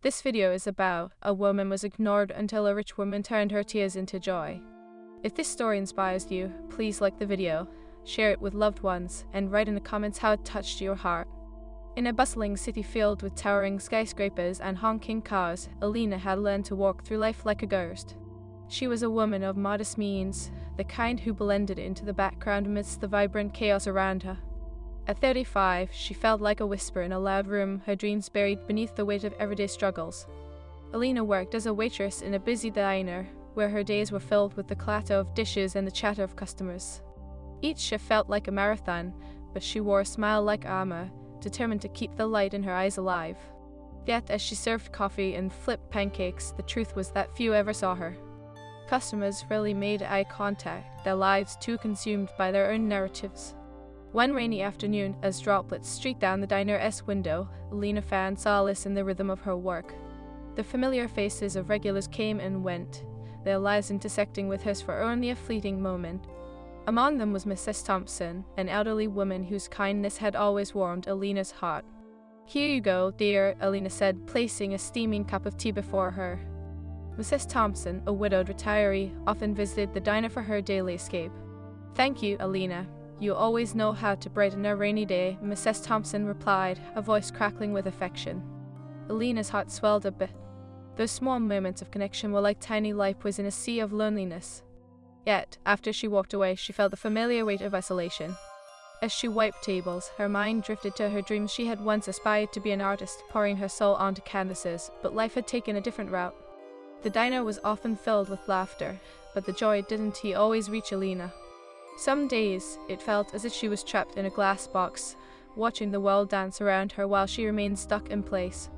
This video is about a woman was ignored until a rich woman turned her tears into joy. If this story inspires you, please like the video, share it with loved ones, and write in the comments how it touched your heart. In a bustling city filled with towering skyscrapers and honking cars, Alina had learned to walk through life like a ghost. She was a woman of modest means, the kind who blended into the background amidst the vibrant chaos around her. At 35, she felt like a whisper in a loud room, her dreams buried beneath the weight of everyday struggles. Alina worked as a waitress in a busy diner, where her days were filled with the clatter of dishes and the chatter of customers. Each shift felt like a marathon, but she wore a smile like armor, determined to keep the light in her eyes alive. Yet, as she served coffee and flipped pancakes, the truth was that few ever saw her. Customers rarely made eye contact, their lives too consumed by their own narratives. One rainy afternoon, as droplets streaked down the diner's window, Alina found solace in the rhythm of her work. The familiar faces of regulars came and went, their lives intersecting with hers for only a fleeting moment. Among them was Mrs. Thompson, an elderly woman whose kindness had always warmed Alina's heart. "Here you go, dear," Alina said, placing a steaming cup of tea before her. Mrs. Thompson, a widowed retiree, often visited the diner for her daily escape. "Thank you, Alina. You always know how to brighten a rainy day," Mrs. Thompson replied, her voice crackling with affection. Alina's heart swelled a bit. Those small moments of connection were like tiny lifebuoys in a sea of loneliness. Yet, after she walked away, she felt the familiar weight of isolation. As she wiped tables, her mind drifted to her dreams. She had once aspired to be an artist, pouring her soul onto canvases, but life had taken a different route. The diner was often filled with laughter, but the joy didn't always reach Alina. Some days, it felt as if she was trapped in a glass box, watching the world dance around her while she remained stuck in place.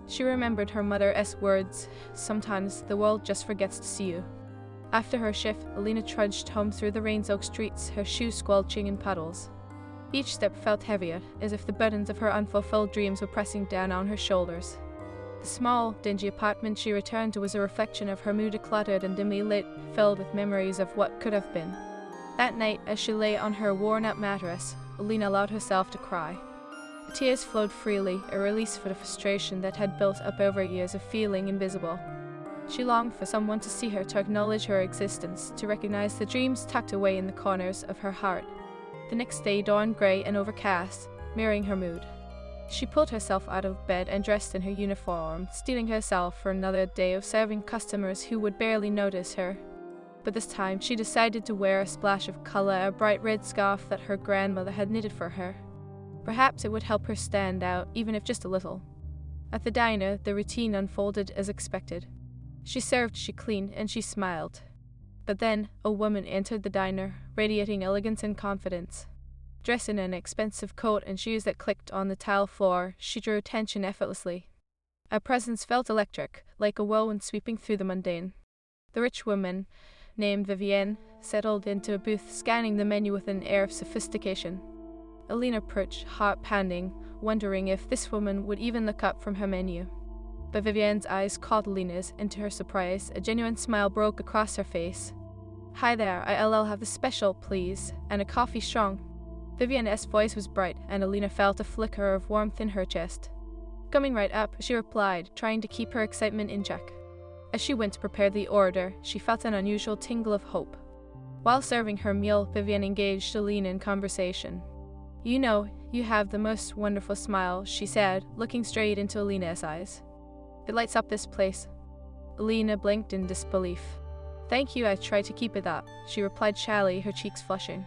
She remembered her mother's words, "Sometimes the world just forgets to see you." After her shift, Alina trudged home through the rain-soaked streets, her shoes squelching in puddles. Each step felt heavier, as if the burdens of her unfulfilled dreams were pressing down on her shoulders. The small, dingy apartment she returned to was a reflection of her mood, cluttered and dimly lit, filled with memories of what could have been. That night, as she lay on her worn-out mattress, Alina allowed herself to cry. The tears flowed freely, a release for the frustration that had built up over years of feeling invisible. She longed for someone to see her, to acknowledge her existence, to recognize the dreams tucked away in the corners of her heart. The next day dawned gray and overcast, mirroring her mood. She pulled herself out of bed and dressed in her uniform, steeling herself for another day of serving customers who would barely notice her. But this time, she decided to wear a splash of color, a bright red scarf that her grandmother had knitted for her. Perhaps it would help her stand out, even if just a little. At the diner, the routine unfolded as expected. She served, she cleaned, and she smiled. But then, a woman entered the diner, radiating elegance and confidence. Dressed in an expensive coat and shoes that clicked on the tile floor, she drew attention effortlessly. Her presence felt electric, like a whirlwind sweeping through the mundane. The rich woman, named Vivienne, settled into a booth, scanning the menu with an air of sophistication. Alina perched, heart pounding, wondering if this woman would even look up from her menu. But Vivienne's eyes caught Alina's, and to her surprise, a genuine smile broke across her face. "Hi there, I'll have the special, please, and a coffee strong." Vivienne's voice was bright, and Alina felt a flicker of warmth in her chest. Coming right up, she replied, trying to keep her excitement in check. As she went to prepare the order, she felt an unusual tingle of hope. While serving her meal, Vivienne engaged Alina in conversation. "You know, you have the most wonderful smile," she said, looking straight into Alina's eyes. "It lights up this place." Alina blinked in disbelief. "Thank you, I try to keep it up," she replied shyly, her cheeks flushing.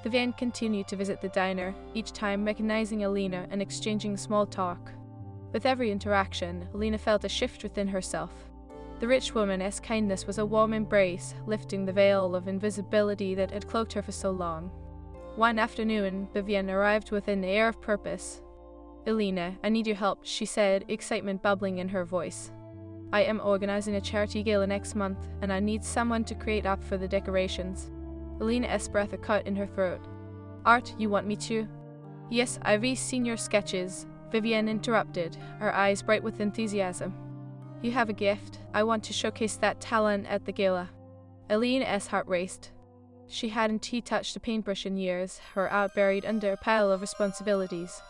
Vivienne continued to visit the diner, each time recognizing Alina and exchanging small talk. With every interaction, Alina felt a shift within herself. The rich woman's kindness was a warm embrace, lifting the veil of invisibility that had cloaked her for so long. One afternoon, Vivienne arrived with an air of purpose. "Alina, I need your help," she said, excitement bubbling in her voice. "I am organizing a charity gala next month, and I need someone to create art for the decorations." Alina's breath caught in her throat. "Art, you want me to?" "Yes, I've seen your sketches," Vivienne interrupted, her eyes bright with enthusiasm. "You have a gift. I want to showcase that talent at the gala." Alina's heart raced. She hadn't touched a paintbrush in years, her art buried under a pile of responsibilities.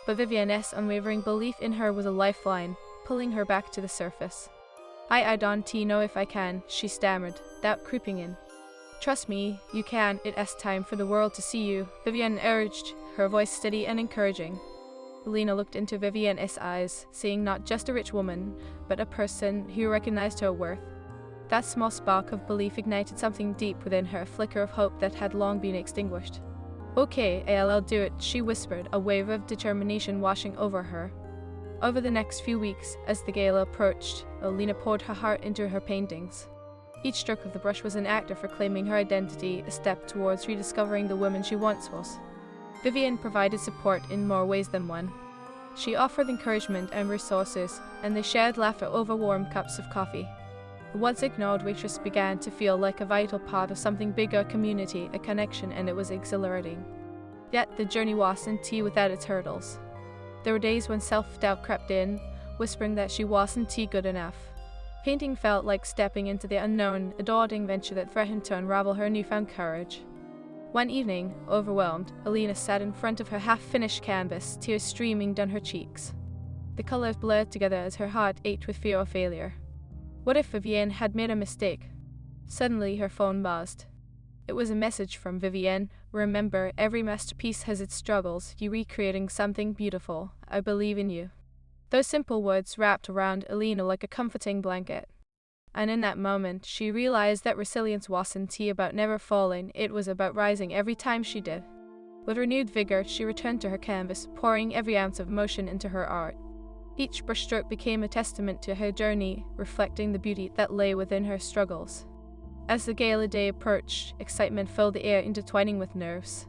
But Vivienne's unwavering belief in her was a lifeline, pulling her back to the surface. I don't know if I can, she stammered, doubt creeping in. Trust me, you can, it's time for the world to see you, Vivienne urged, her voice steady and encouraging. Alina looked into Vivienne's eyes, seeing not just a rich woman, but a person who recognized her worth. That small spark of belief ignited something deep within her, a flicker of hope that had long been extinguished. Okay, I'll do it, she whispered, a wave of determination washing over her. Over the next few weeks, as the gala approached, Alina poured her heart into her paintings. Each stroke of the brush was an act of reclaiming her identity, a step towards rediscovering the woman she once was. Vivienne provided support in more ways than one. She offered encouragement and resources, and they shared laughter over warm cups of coffee. The once ignored waitress began to feel like a vital part of something bigger, a community, a connection, and it was exhilarating. Yet the journey wasn't without its hurdles. There were days when self-doubt crept in, whispering that she wasn't good enough. Painting felt like stepping into the unknown, a daunting venture that threatened to unravel her newfound courage. One evening, overwhelmed, Alina sat in front of her half-finished canvas, tears streaming down her cheeks. The colors blurred together as her heart ached with fear of failure. What if Vivienne had made a mistake? Suddenly her phone buzzed. It was a message from Vivienne. Remember, every masterpiece has its struggles. You're recreating something beautiful. I believe in you. Those simple words wrapped around Alina like a comforting blanket. And in that moment, she realized that resilience wasn't about never falling, it was about rising every time she did. With renewed vigor, she returned to her canvas, pouring every ounce of emotion into her art. Each brushstroke became a testament to her journey, reflecting the beauty that lay within her struggles. As the gala day approached, excitement filled the air, intertwining with nerves.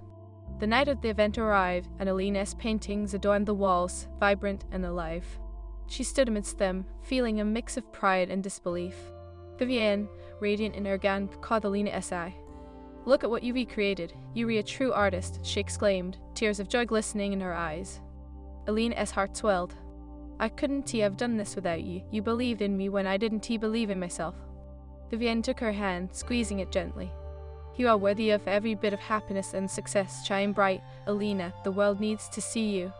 The night of the event arrived, and Alina's paintings adorned the walls, vibrant and alive. She stood amidst them, feeling a mix of pride and disbelief. Vivienne, radiant in her gown, caught Alina's eye. Look at what you recreated. You're a true artist, she exclaimed, tears of joy glistening in her eyes. Alina's heart swelled. I couldn't have done this without you. You believed in me when I didn't believe in myself. Vivienne took her hand, squeezing it gently. You are worthy of every bit of happiness and success. Shine bright, Alina. The world needs to see you.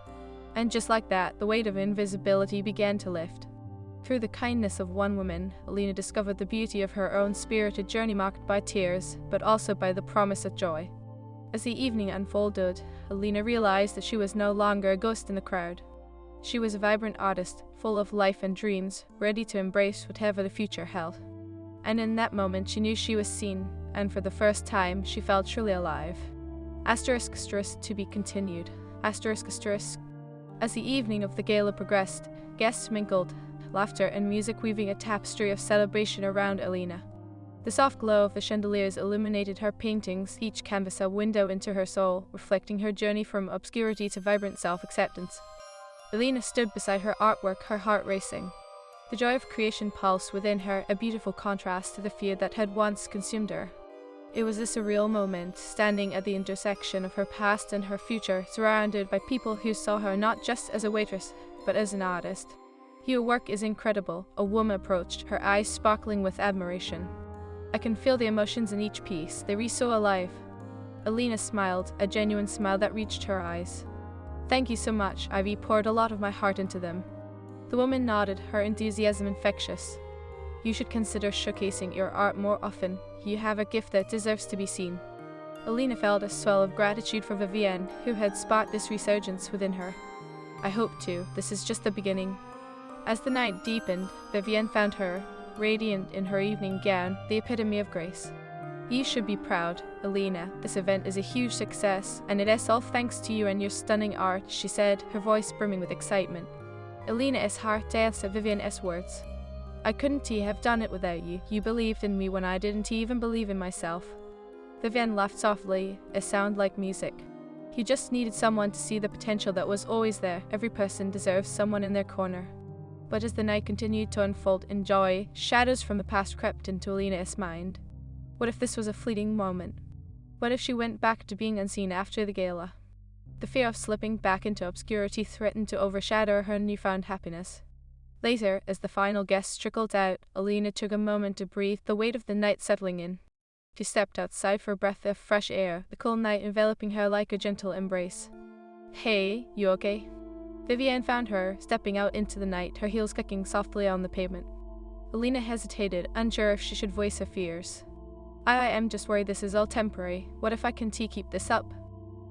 And just like that, the weight of invisibility began to lift. Through the kindness of one woman, Alina discovered the beauty of her own spirited journey, marked by tears, but also by the promise of joy. As the evening unfolded, Alina realized that she was no longer a ghost in the crowd. She was a vibrant artist, full of life and dreams, ready to embrace whatever the future held. And in that moment, she knew she was seen, and for the first time, she felt truly alive. Asterisk to be continued. Asterisk. As the evening of the gala progressed, guests mingled, laughter and music weaving a tapestry of celebration around Alina. The soft glow of the chandeliers illuminated her paintings, each canvas a window into her soul, reflecting her journey from obscurity to vibrant self-acceptance. Alina stood beside her artwork, her heart racing. The joy of creation pulsed within her, a beautiful contrast to the fear that had once consumed her. It was a surreal moment, standing at the intersection of her past and her future, surrounded by people who saw her not just as a waitress, but as an artist. Your work is incredible, a woman approached, her eyes sparkling with admiration. I can feel the emotions in each piece, they read so alive. Alina smiled, a genuine smile that reached her eyes. Thank you so much, I've poured a lot of my heart into them. The woman nodded, her enthusiasm infectious. You should consider showcasing your art more often. You have a gift that deserves to be seen. Alina felt a swell of gratitude for Vivienne, who had sparked this resurgence within her. I hope to. This is just the beginning. As the night deepened, Vivienne found her, radiant in her evening gown, the epitome of grace. You should be proud, Alina. This event is a huge success, and it is all thanks to you and your stunning art, she said, her voice brimming with excitement. Alina's heart danced at Vivienne's words. I couldn't have done it without you. You believed in me when I didn't even believe in myself. Vivienne laughed softly, a sound like music. You just needed someone to see the potential that was always there. Every person deserves someone in their corner. But as the night continued to unfold in joy, shadows from the past crept into Alina's mind. What if this was a fleeting moment? What if she went back to being unseen after the gala? The fear of slipping back into obscurity threatened to overshadow her newfound happiness. Later, as the final guests trickled out, Alina took a moment to breathe, the weight of the night settling in. She stepped outside for a breath of fresh air, the cool night enveloping her like a gentle embrace. Hey, you okay? Vivienne found her, stepping out into the night, her heels clicking softly on the pavement. Alina hesitated, unsure if she should voice her fears. I am just worried this is all temporary. What if I can keep this up?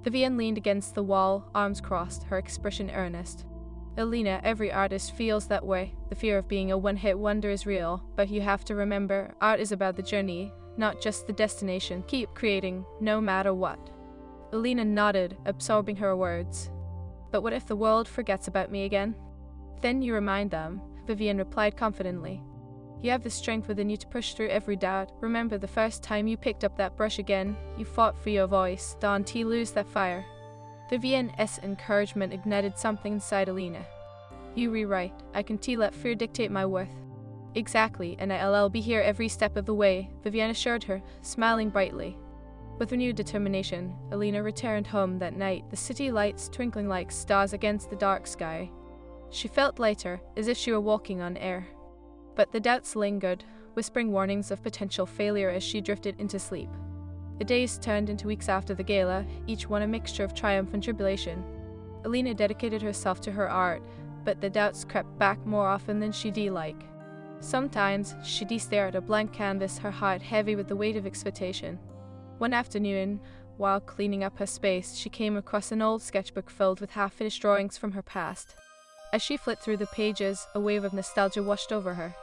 Vivienne leaned against the wall, arms crossed, her expression earnest. Alina, every artist feels that way. The fear of being a one-hit wonder is real, but you have to remember, art is about the journey, not just the destination. Keep creating, no matter what. Alina nodded, absorbing her words. But what if the world forgets about me again? Then you remind them, Vivienne replied confidently. You have the strength within you to push through every doubt. Remember the first time you picked up that brush again, you fought for your voice. Don't lose that fire. Vivienne's encouragement ignited something inside Alina. You rewrite. I can let fear dictate my worth. Exactly, and I'll be here every step of the way, Vivienne assured her, smiling brightly. With renewed determination, Alina returned home that night, the city lights twinkling like stars against the dark sky. She felt lighter, as if she were walking on air. But the doubts lingered, whispering warnings of potential failure as she drifted into sleep. The days turned into weeks after the gala, each one a mixture of triumph and tribulation. Alina dedicated herself to her art, but the doubts crept back more often than she'd like. Sometimes she'd stare at a blank canvas, her heart heavy with the weight of expectation. One afternoon, while cleaning up her space, she came across an old sketchbook filled with half-finished drawings from her past. As she flipped through the pages, a wave of nostalgia washed over her.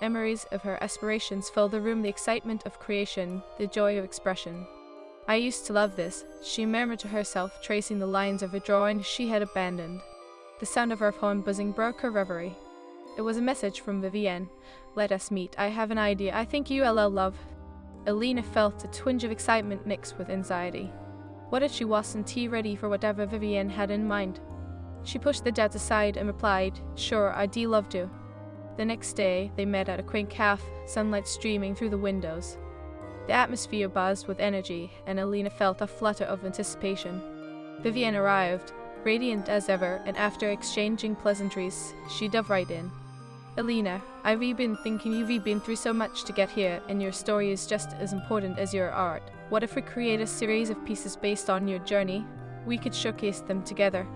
Memories of her aspirations filled the room, the excitement of creation, the joy of expression. I used to love this, she murmured to herself, tracing the lines of a drawing she had abandoned. The sound of her phone buzzing broke her reverie. It was a message from Vivienne. Let us meet. I have an idea. I think you'll love. Alina felt a twinge of excitement mixed with anxiety. What if she wasn't ready for whatever Vivienne had in mind? She pushed the doubts aside and replied, Sure, I'd love to. The next day, they met at a quaint cafe, sunlight streaming through the windows. The atmosphere buzzed with energy, and Alina felt a flutter of anticipation. Vivienne arrived, radiant as ever, and after exchanging pleasantries, she dove right in. Alina, I've been thinking you've been through so much to get here, and your story is just as important as your art. What if we create a series of pieces based on your journey? We could showcase them together,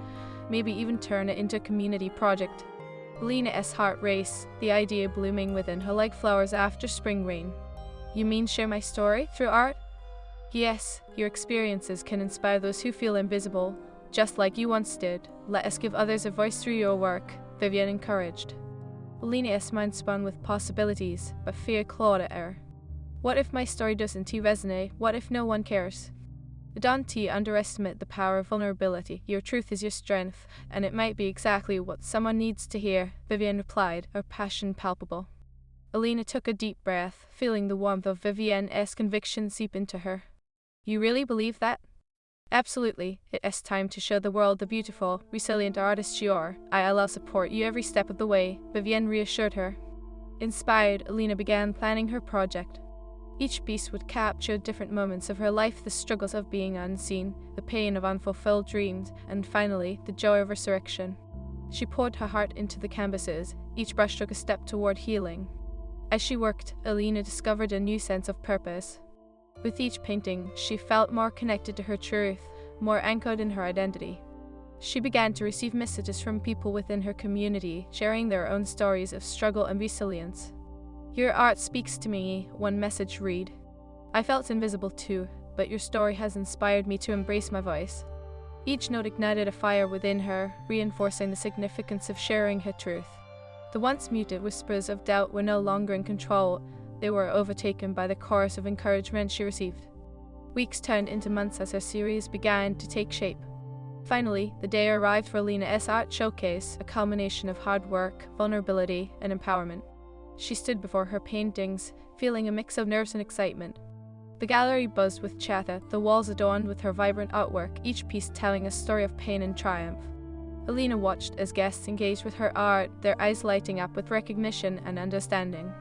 maybe even turn it into a community project. Alina's heart raced, the idea blooming within her like flowers after spring rain. You mean share my story through art? Yes, your experiences can inspire those who feel invisible, just like you once did. Let us give others a voice through your work, Vivienne encouraged. Alina's mind spun with possibilities, but fear clawed at her. What if my story doesn't resonate? What if no one cares? Don't underestimate the power of vulnerability. Your truth is your strength, and it might be exactly what someone needs to hear, Vivienne replied, her passion palpable. Alina took a deep breath, feeling the warmth of Vivienne's conviction seep into her. You really believe that? Absolutely. It's time to show the world the beautiful, resilient artist you are. I'll support you every step of the way, Vivienne reassured her. Inspired, Alina began planning her project. Each piece would capture different moments of her life, the struggles of being unseen, the pain of unfulfilled dreams, and finally, the joy of resurrection. She poured her heart into the canvases, each brushstroke a step toward healing. As she worked, Alina discovered a new sense of purpose. With each painting, she felt more connected to her truth, more anchored in her identity. She began to receive messages from people within her community, sharing their own stories of struggle and resilience. Your art speaks to me, one message read. I felt invisible too, but your story has inspired me to embrace my voice. Each note ignited a fire within her, reinforcing the significance of sharing her truth. The once muted whispers of doubt were no longer in control. They were overtaken by the chorus of encouragement she received. Weeks turned into months as her series began to take shape. Finally, the day arrived for Alina's art showcase, a culmination of hard work, vulnerability, and empowerment. She stood before her paintings, feeling a mix of nerves and excitement. The gallery buzzed with chatter, the walls adorned with her vibrant artwork, each piece telling a story of pain and triumph. Alina watched as guests engaged with her art, their eyes lighting up with recognition and understanding.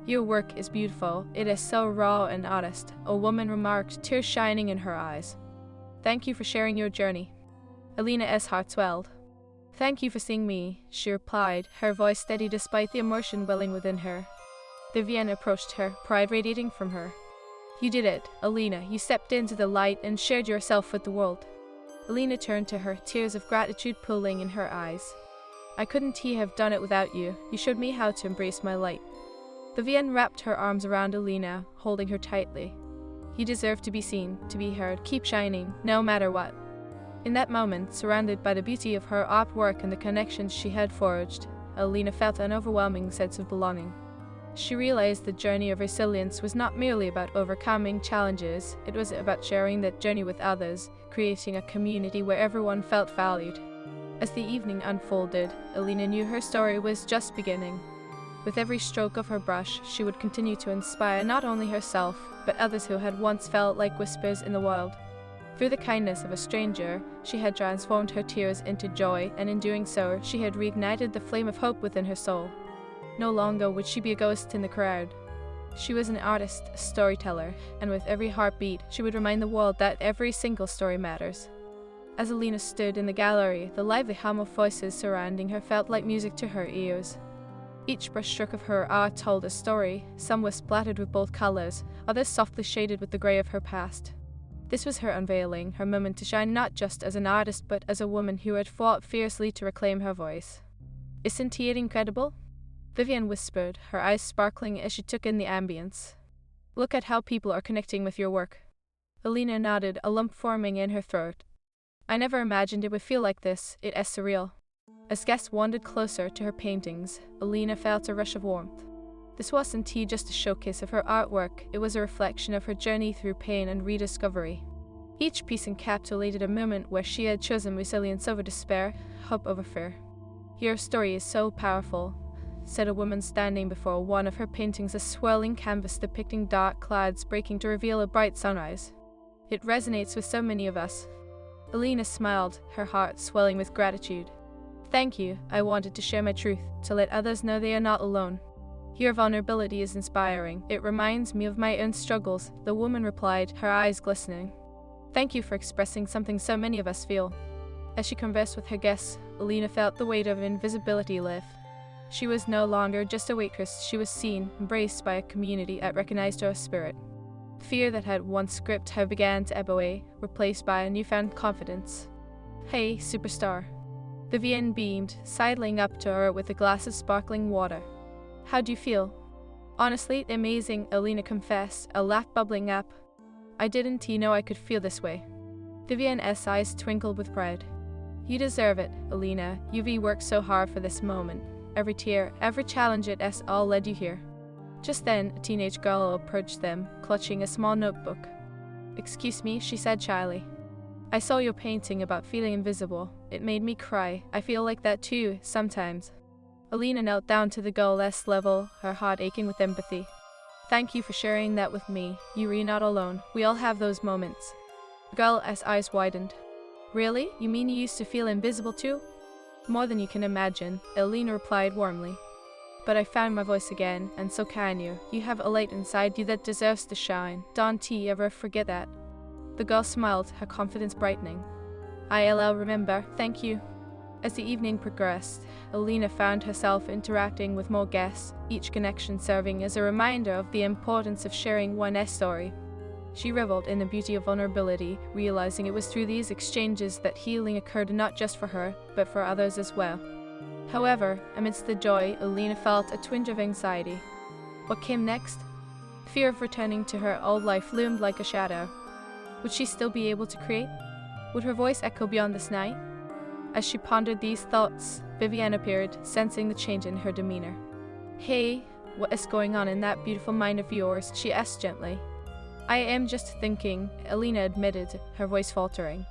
Your work is beautiful. It is so raw and honest, a woman remarked, tears shining in her eyes. Thank you for sharing your journey. Alina's heart swelled. Thank you for seeing me, she replied, her voice steady despite the emotion welling within her. Vivienne approached her, pride radiating from her. You did it, Alina. You stepped into the light and shared yourself with the world. Alina turned to her, tears of gratitude pooling in her eyes. I couldn't have done it without you. You showed me how to embrace my light. Vivienne wrapped her arms around Alina, holding her tightly. You deserve to be seen, to be heard. Keep shining, no matter what. In that moment, surrounded by the beauty of her artwork and the connections she had forged, Alina felt an overwhelming sense of belonging. She realized the journey of resilience was not merely about overcoming challenges, it was about sharing that journey with others, creating a community where everyone felt valued. As the evening unfolded, Alina knew her story was just beginning. With every stroke of her brush, she would continue to inspire not only herself, but others who had once felt like whispers in the world. Through the kindness of a stranger, she had transformed her tears into joy, and in doing so, she had reignited the flame of hope within her soul. No longer would she be a ghost in the crowd. She was an artist, a storyteller, and with every heartbeat, she would remind the world that every single story matters. As Alina stood in the gallery, the lively hum of voices surrounding her felt like music to her ears. Each brushstroke of her art told a story. Some were splattered with bold colors, others softly shaded with the gray of her past. This was her unveiling, her moment to shine not just as an artist but as a woman who had fought fiercely to reclaim her voice. Isn't it incredible? Vivienne whispered, her eyes sparkling as she took in the ambience. Look at how people are connecting with your work. Alina nodded, a lump forming in her throat. I never imagined it would feel like this. It is surreal. As guests wandered closer to her paintings, Alina felt a rush of warmth. This wasn't just a showcase of her artwork, it was a reflection of her journey through pain and rediscovery. Each piece encapsulated a moment where she had chosen resilience over despair, hope over fear. Your story is so powerful, said a woman standing before one of her paintings, a swirling canvas depicting dark clouds breaking to reveal a bright sunrise. It resonates with so many of us. Alina smiled, her heart swelling with gratitude. Thank you. I wanted to share my truth, to let others know they are not alone. Your vulnerability is inspiring. It reminds me of my own struggles, the woman replied, her eyes glistening. Thank you for expressing something so many of us feel. As she conversed with her guests, Alina felt the weight of invisibility lift. She was no longer just a waitress, she was seen, embraced by a community that recognized her spirit. Fear that had once gripped her began to ebb away, replaced by a newfound confidence. Hey, superstar. Vivienne beamed, sidling up to her with a glass of sparkling water. How do you feel? Honestly, amazing, Alina confessed, a laugh bubbling up. I didn't know I could feel this way. Vivienne's eyes twinkled with pride. You deserve it, Alina. You've worked so hard for this moment. Every tear, every challenge it has all led you here. Just then, a teenage girl approached them, clutching a small notebook. Excuse me, she said shyly. I saw your painting about feeling invisible. It made me cry. I feel like that too, sometimes. Alina knelt down to the girl's level, her heart aching with empathy. Thank you for sharing that with me. You're not alone. We all have those moments. The girl's eyes widened. Really? You mean you used to feel invisible too? More than you can imagine, Alina replied warmly. But I found my voice again, and so can you. You have a light inside you that deserves to shine. Don't you ever forget that. The girl smiled, her confidence brightening. I'll remember, thank you. As the evening progressed, Alina found herself interacting with more guests, each connection serving as a reminder of the importance of sharing one's story. She reveled in the beauty of vulnerability, realizing it was through these exchanges that healing occurred not just for her, but for others as well. However, amidst the joy, Alina felt a twinge of anxiety. What came next? Fear of returning to her old life loomed like a shadow. Would she still be able to create? Would her voice echo beyond this night? As she pondered these thoughts, Vivienne appeared, sensing the change in her demeanor. Hey, what is going on in that beautiful mind of yours? She asked gently. I am just thinking, Alina admitted, her voice faltering.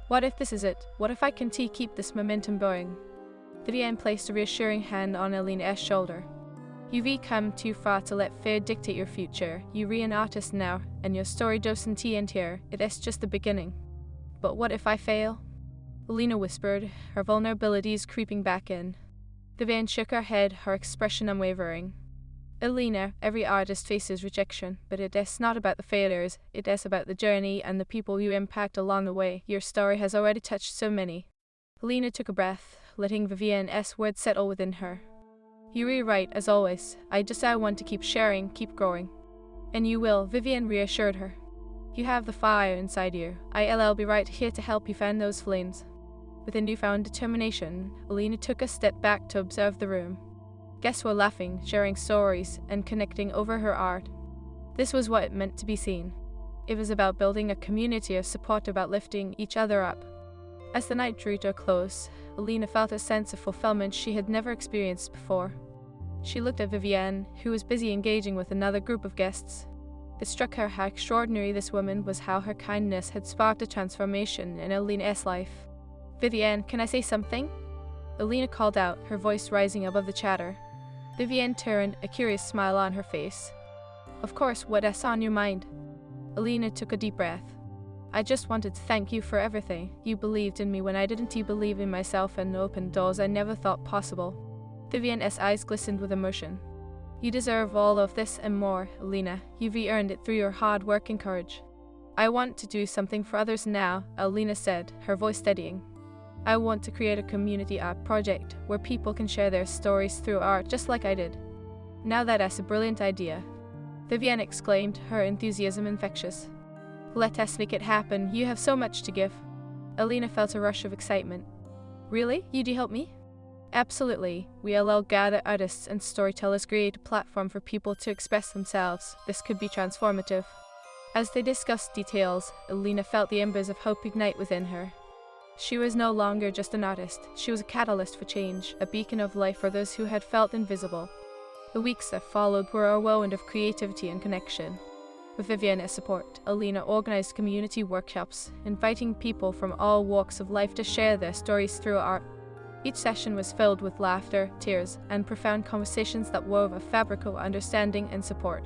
What if this is it? What if I can keep this momentum going? Vivienne placed a reassuring hand on Alina's shoulder. You've come too far to let fear dictate your future. You're an artist now, and your story doesn't end here. It is just the beginning. But what if I fail? Alina whispered, her vulnerabilities creeping back in. Vivienne shook her head, her expression unwavering. Alina, every artist faces rejection, but it is not about the failures. It is about the journey and the people you impact along the way. Your story has already touched so many. Alina took a breath, letting Vivienne's words settle within her. You're right, as always. I want to keep sharing, keep growing. And you will, Vivienne reassured her. You have the fire inside you. I'll be right here to help you fan those flames. With a newfound determination, Alina took a step back to observe the room. Guests were laughing, sharing stories, and connecting over her art. This was what it meant to be seen. It was about building a community of support, about lifting each other up. As the night drew to a close, Alina felt a sense of fulfillment she had never experienced before. She looked at Vivienne, who was busy engaging with another group of guests. It struck her how extraordinary this woman was, how her kindness had sparked a transformation in Alina's life. "Vivienne, can I say something?" Alina called out, her voice rising above the chatter. Vivienne turned, a curious smile on her face. "Of course, what's on your mind?" Alina took a deep breath. "I just wanted to thank you for everything. You believed in me when I didn't. You believed in myself and opened doors I never thought possible." Vivienne's eyes glistened with emotion. "You deserve all of this and more, Alina. You've earned it through your hard work and courage." "I want to do something for others now," Alina said, her voice steadying. "I want to create a community art project where people can share their stories through art just like I did." "Now that's a brilliant idea," Vivienne exclaimed, her enthusiasm infectious. "Let us make it happen. You have so much to give." Alina felt a rush of excitement. "Really? You'd help me?" "Absolutely. We'll gather artists and storytellers, create a platform for people to express themselves. This could be transformative." As they discussed details, Alina felt the embers of hope ignite within her. She was no longer just an artist. She was a catalyst for change, a beacon of life for those who had felt invisible. The weeks that followed were a whirlwind of creativity and connection. With Vivienne's support, Alina organized community workshops, inviting people from all walks of life to share their stories through art. Each session was filled with laughter, tears, and profound conversations that wove a fabric of understanding and support.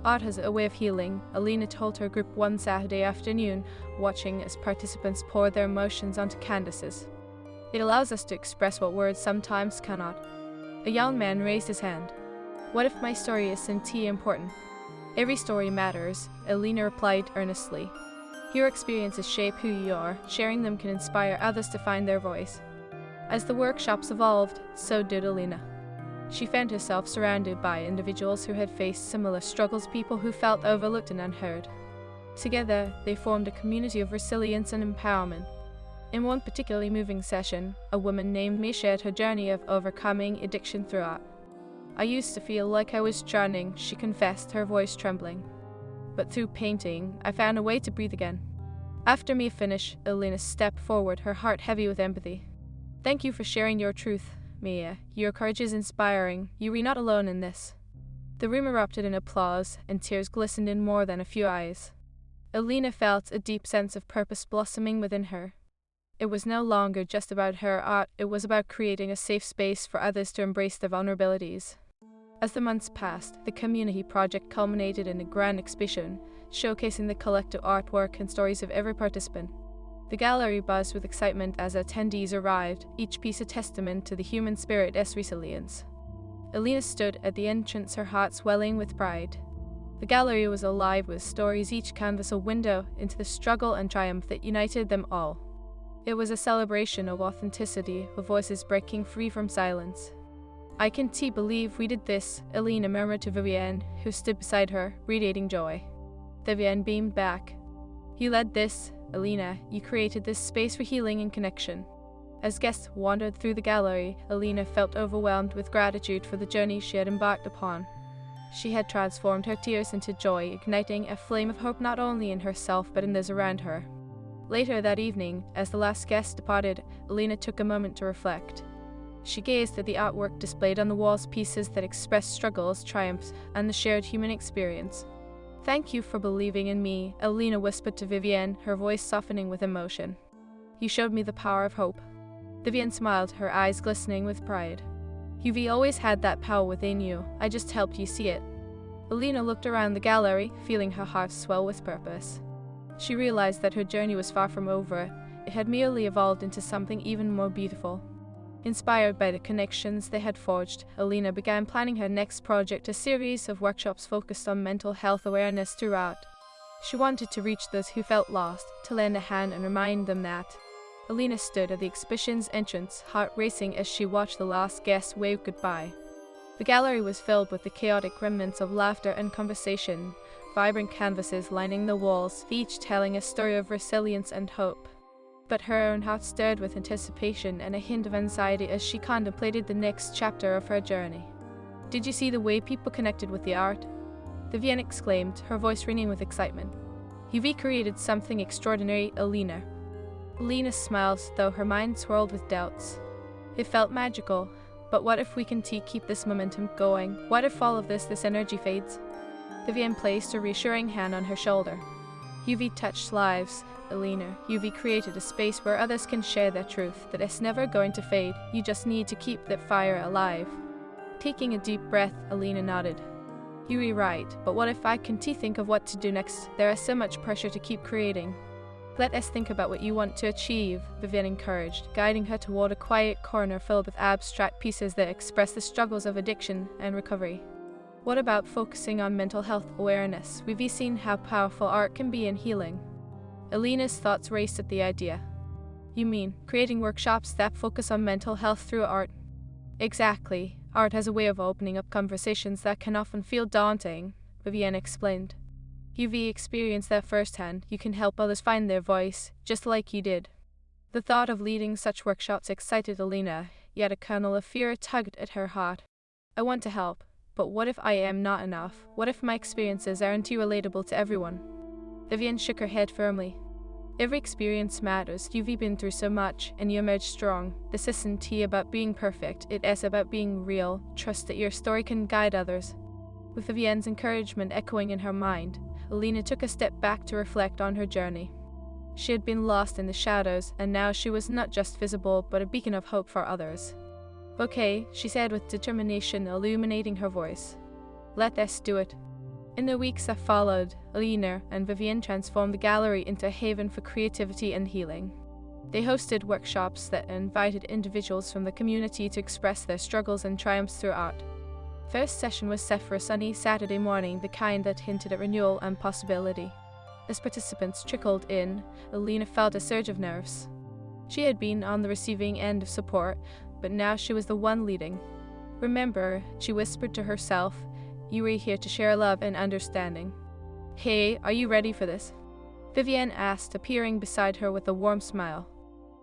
"Art has a way of healing," Alina told her group one Saturday afternoon, watching as participants poured their emotions onto canvases. "It allows us to express what words sometimes cannot." A young man raised his hand. "What if my story isn't too important?" "Every story matters," Alina replied earnestly. "Your experiences shape who you are. Sharing them can inspire others to find their voice." As the workshops evolved, so did Alina. She found herself surrounded by individuals who had faced similar struggles, people who felt overlooked and unheard. Together, they formed a community of resilience and empowerment. In one particularly moving session, a woman named Me shared her journey of overcoming addiction through art. "I used to feel like I was drowning," she confessed, her voice trembling. "But through painting, I found a way to breathe again." After Me finished, Alina stepped forward, her heart heavy with empathy. "Thank you for sharing your truth, Mia. Your courage is inspiring. You are not alone in this." The room erupted in applause, and tears glistened in more than a few eyes. Alina felt a deep sense of purpose blossoming within her. It was no longer just about her art, it was about creating a safe space for others to embrace their vulnerabilities. As the months passed, the community project culminated in a grand exhibition, showcasing the collective artwork and stories of every participant. The gallery buzzed with excitement as attendees arrived, each piece a testament to the human spirit's resilience. Alina stood at the entrance, her heart swelling with pride. The gallery was alive with stories, each canvas a window into the struggle and triumph that united them all. It was a celebration of authenticity, with voices breaking free from silence. "I can't believe we did this," Alina murmured to Vivienne, who stood beside her, radiating joy. Vivienne beamed back. "You led this, Alina. You created this space for healing and connection." As guests wandered through the gallery, Alina felt overwhelmed with gratitude for the journey she had embarked upon. She had transformed her tears into joy, igniting a flame of hope not only in herself but in those around her. Later that evening, as the last guest departed, Alina took a moment to reflect. She gazed at the artwork displayed on the walls, pieces that expressed struggles, triumphs, and the shared human experience. "Thank you for believing in me," Alina whispered to Vivienne, her voice softening with emotion. "You showed me the power of hope." Vivienne smiled, her eyes glistening with pride. "You've always had that power within you. I just helped you see it." Alina looked around the gallery, feeling her heart swell with purpose. She realized that her journey was far from over. It had merely evolved into something even more beautiful. Inspired by the connections they had forged, Alina began planning her next project, a series of workshops focused on mental health awareness throughout. She wanted to reach those who felt lost, to lend a hand and remind them that. Alina stood at the exhibition's entrance, heart racing as she watched the last guest wave goodbye. The gallery was filled with the chaotic remnants of laughter and conversation, vibrant canvases lining the walls, each telling a story of resilience and hope. But her own heart stirred with anticipation and a hint of anxiety as she contemplated the next chapter of her journey. "Did you see the way people connected with the art?" Vivienne exclaimed, her voice ringing with excitement. "You recreated something extraordinary, Alina." Alina smiled, though her mind swirled with doubts. It felt magical, but what if we can keep this momentum going? What if all of this energy fades? Vivienne placed a reassuring hand on her shoulder. "You've touched lives, Alina. You've created a space where others can share their truth, that is never going to fade. You just need to keep that fire alive." Taking a deep breath, Alina nodded. "You're right, but what if I can think of what to do next? There is so much pressure to keep creating." "Let us think about what you want to achieve," Vivienne encouraged, guiding her toward a quiet corner filled with abstract pieces that express the struggles of addiction and recovery. "What about focusing on mental health awareness? We've seen how powerful art can be in healing." Alina's thoughts raced at the idea. "You mean creating workshops that focus on mental health through art?" "Exactly. Art has a way of opening up conversations that can often feel daunting," Vivienne explained. "You've experienced that firsthand. You can help others find their voice, just like you did." The thought of leading such workshops excited Alina, yet a kernel of fear tugged at her heart. "I want to help, but what if I am not enough? What if my experiences aren't too relatable to everyone?" Vivienne shook her head firmly. "Every experience matters. You've been through so much, and you emerged strong. This isn't about being perfect. It is about being real. Trust that your story can guide others." With Vivienne's encouragement echoing in her mind, Alina took a step back to reflect on her journey. She had been lost in the shadows, and now she was not just visible, but a beacon of hope for others. "Okay," she said with determination illuminating her voice. "Let us do it." In the weeks that followed, Alina and Vivienne transformed the gallery into a haven for creativity and healing. They hosted workshops that invited individuals from the community to express their struggles and triumphs through art. First session was set for a sunny Saturday morning, the kind that hinted at renewal and possibility. As participants trickled in, Alina felt a surge of nerves. She had been on the receiving end of support, but now she was the one leading. "Remember," she whispered to herself, "you were here to share love and understanding." "Hey, are you ready for this?" Vivienne asked, appearing beside her with a warm smile.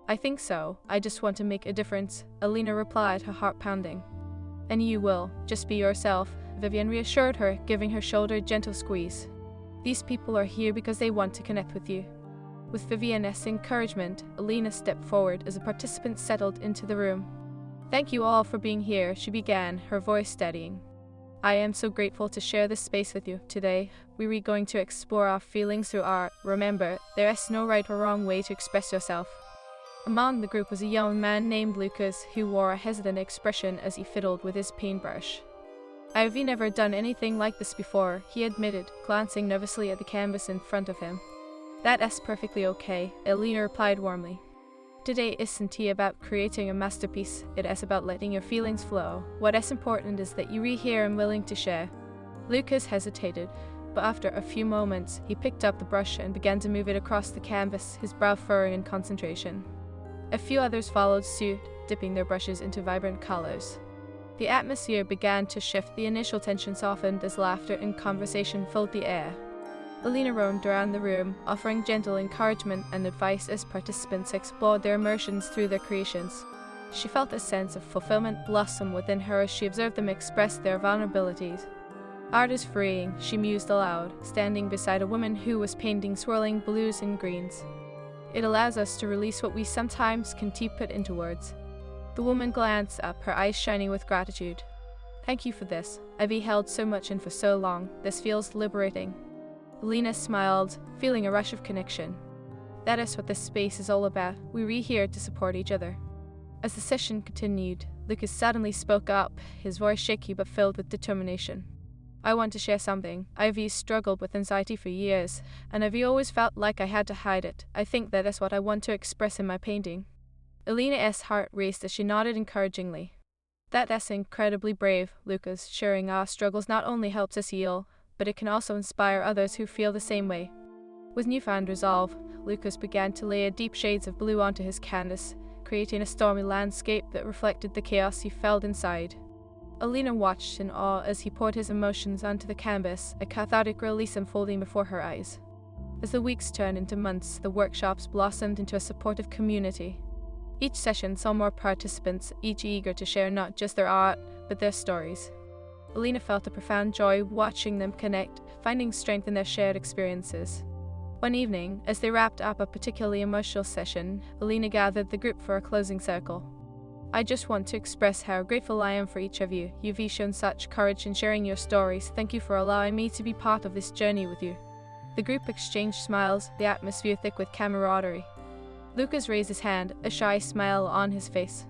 "I think so. I just want to make a difference," Alina replied, her heart pounding. "And you will. Just be yourself," Vivienne reassured her, giving her shoulder a gentle squeeze. "These people are here because they want to connect with you." With Vivienne's encouragement, Alina stepped forward as the participants settled into the room. "Thank you all for being here," she began, her voice steadying. "I am so grateful to share this space with you. Today, we're going to explore our feelings through art. Remember, there is no right or wrong way to express yourself." Among the group was a young man named Lucas, who wore a hesitant expression as he fiddled with his paintbrush. "I've never done anything like this before," he admitted, glancing nervously at the canvas in front of him. "That is perfectly okay," Alina replied warmly. "Today isn't about creating a masterpiece, it is about letting your feelings flow. What is important is that you are here and willing to share." Lucas hesitated, but after a few moments, he picked up the brush and began to move it across the canvas, his brow furrowing in concentration. A few others followed suit, dipping their brushes into vibrant colors. The atmosphere began to shift. The initial tension softened as laughter and conversation filled the air. Alina roamed around the room, offering gentle encouragement and advice as participants explored their emotions through their creations. She felt a sense of fulfillment blossom within her as she observed them express their vulnerabilities. "Art is freeing," she mused aloud, standing beside a woman who was painting swirling blues and greens. "It allows us to release what we sometimes can't put into words." The woman glanced up, her eyes shining with gratitude. "Thank you for this. I've held so much in for so long. This feels liberating." Alina smiled, feeling a rush of connection. "That is what this space is all about. We're here to support each other." As the session continued, Lucas suddenly spoke up, his voice shaky but filled with determination. "I want to share something. I've struggled with anxiety for years, and I've always felt like I had to hide it. I think that is what I want to express in my painting." Alina's heart raced as she nodded encouragingly. "That is incredibly brave, Lucas. Sharing our struggles not only helps us heal, but it can also inspire others who feel the same way." With newfound resolve, Lucas began to layer deep shades of blue onto his canvas, creating a stormy landscape that reflected the chaos he felt inside. Alina watched in awe as he poured his emotions onto the canvas, a cathartic release unfolding before her eyes. As the weeks turned into months, the workshops blossomed into a supportive community. Each session saw more participants, each eager to share not just their art, but their stories. Alina felt a profound joy watching them connect, finding strength in their shared experiences. One evening, as they wrapped up a particularly emotional session, Alina gathered the group for a closing circle. "I just want to express how grateful I am for each of you. You've shown such courage in sharing your stories. Thank you for allowing me to be part of this journey with you." The group exchanged smiles, the atmosphere thick with camaraderie. Lucas raised his hand, a shy smile on his face.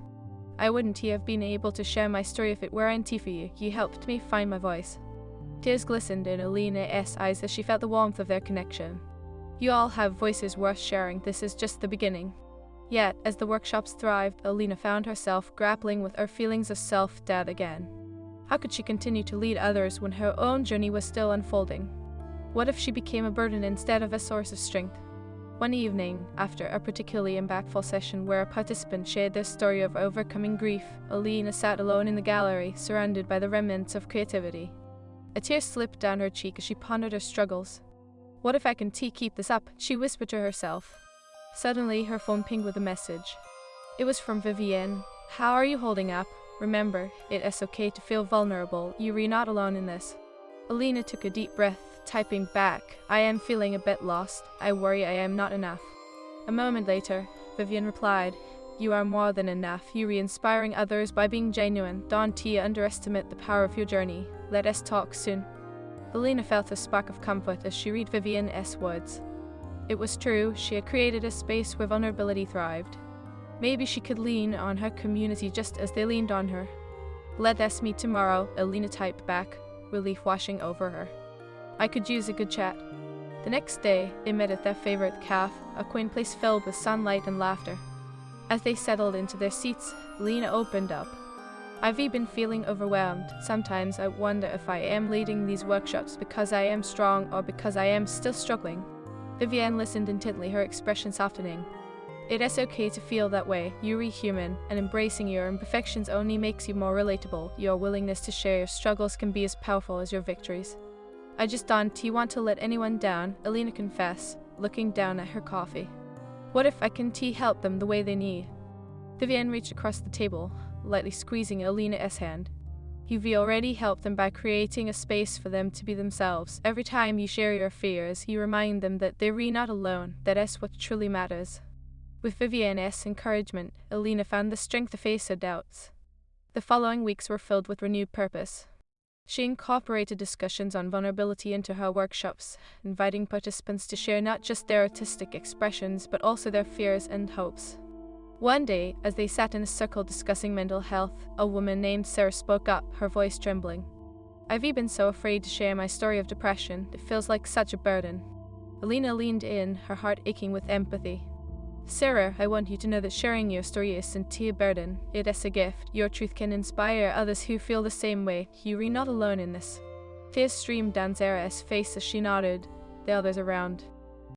"I wouldn't have been able to share my story if it weren't for you. You helped me find my voice." Tears glistened in Alina's eyes as she felt the warmth of their connection. "You all have voices worth sharing. This is just the beginning." Yet, as the workshops thrived, Alina found herself grappling with her feelings of self-doubt again. How could she continue to lead others when her own journey was still unfolding? What if she became a burden instead of a source of strength? One evening, after a particularly impactful session where a participant shared their story of overcoming grief, Alina sat alone in the gallery, surrounded by the remnants of creativity. A tear slipped down her cheek as she pondered her struggles. "What if I can keep this up?" she whispered to herself. Suddenly, her phone pinged with a message. It was from Vivienne. "How are you holding up? Remember, it is okay to feel vulnerable. You're not alone in this." Alina took a deep breath, typing back, "I am feeling a bit lost. I worry I am not enough." A moment later, Vivienne replied, "You are more than enough. You're inspiring others by being genuine. Don't underestimate the power of your journey. Let us talk soon." Alina felt a spark of comfort as she read Vivienne's words. It was true, she had created a space where vulnerability thrived. Maybe she could lean on her community just as they leaned on her. "Let us meet tomorrow," Alina typed back, relief washing over her. "I could use a good chat." The next day, they met at their favorite cafe, a quaint place filled with sunlight and laughter. As they settled into their seats, Alina opened up. "I've been feeling overwhelmed. Sometimes I wonder if I am leading these workshops because I am strong or because I am still struggling." Vivienne listened intently, her expression softening. "It is okay to feel that way. You're human, and embracing your imperfections only makes you more relatable. Your willingness to share your struggles can be as powerful as your victories." "I just don't want to let anyone down," Alina confessed, looking down at her coffee. "What if I can help them the way they need?" Vivienne reached across the table, lightly squeezing Alina's hand. "You've already helped them by creating a space for them to be themselves. Every time you share your fears, you remind them that they're not alone. That is what truly matters." With Vivienne's encouragement, Alina found the strength to face her doubts. The following weeks were filled with renewed purpose. She incorporated discussions on vulnerability into her workshops, inviting participants to share not just their artistic expressions, but also their fears and hopes. One day, as they sat in a circle discussing mental health, a woman named Sarah spoke up, her voice trembling. "I've been so afraid to share my story of depression. It feels like such a burden." Alina leaned in, her heart aching with empathy. "Sarah, I want you to know that sharing your story isn't a burden. It is a gift. Your truth can inspire others who feel the same way. You're not alone in this." Tears streamed down Sarah's face as she nodded, the others around.